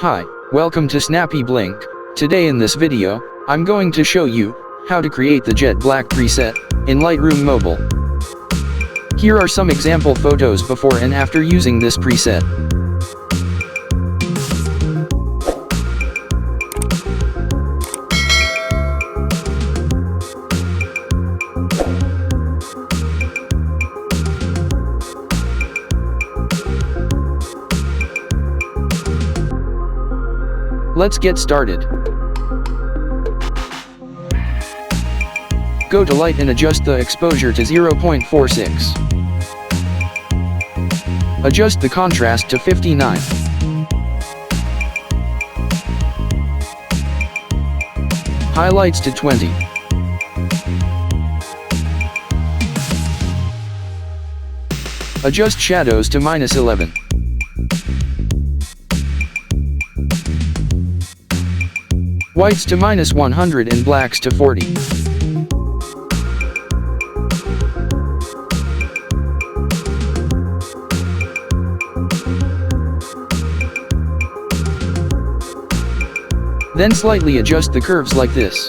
Hi, welcome to Snappy Blink. Today in this video, I'm going to show you how to create the jet black preset in Lightroom Mobile. Here are some example photos before and after using this preset. Let's get started. Go to Light and adjust the exposure to 0.46. Adjust the contrast to 59. Highlights to 20. Adjust shadows to -11. Whites to -100 and blacks to 40. Then slightly adjust the curves like this.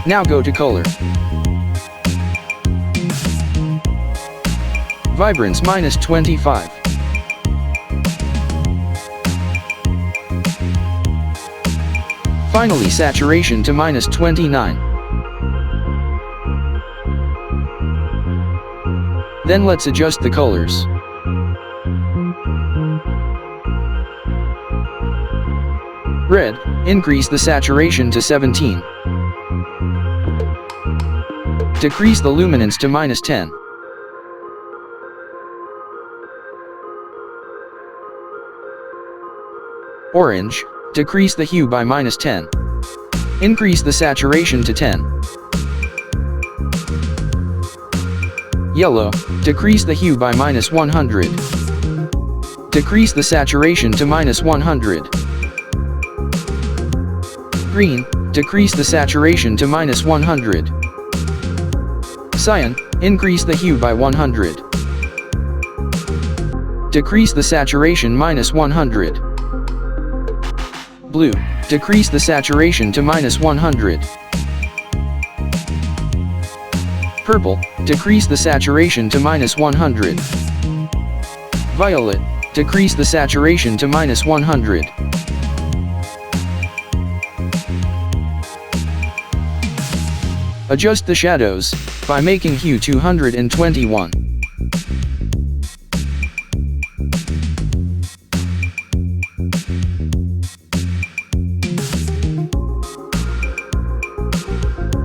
Now go to color. Vibrance -25. Finally saturation to -29. Then let's adjust the colors. Red, increase the saturation to 17. Decrease the luminance to -10. Orange, decrease the hue by -10. Increase the saturation to 10. Yellow, decrease the hue by -100. Decrease the saturation to -100. Green, decrease the saturation to -100. Cyan, increase the hue by 100. Decrease the saturation -100. Blue, decrease the saturation to -100. Purple, decrease the saturation to -100. Violet, decrease the saturation to -100. Adjust the shadows by making hue 221.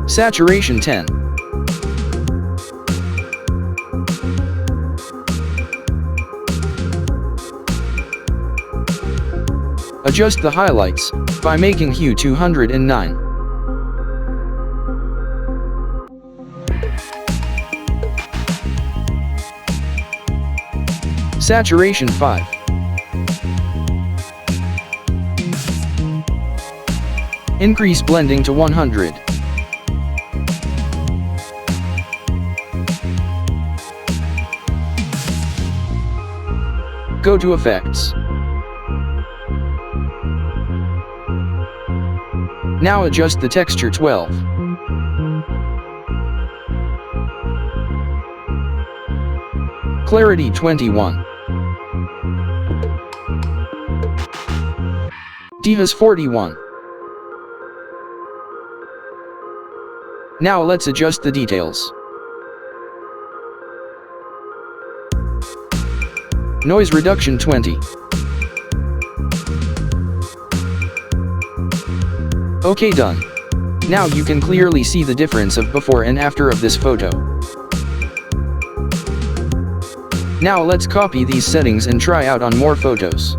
Saturation 10. Adjust the highlights by making hue 209. Saturation 5. Increase blending to 100. Go to Effects. Now adjust the texture 12. Clarity 21. Divas 41. Now let's adjust the details. Noise reduction 20. Okay, done. Now you can clearly see the difference of before and after of this photo. Now let's copy these settings and try out on more photos.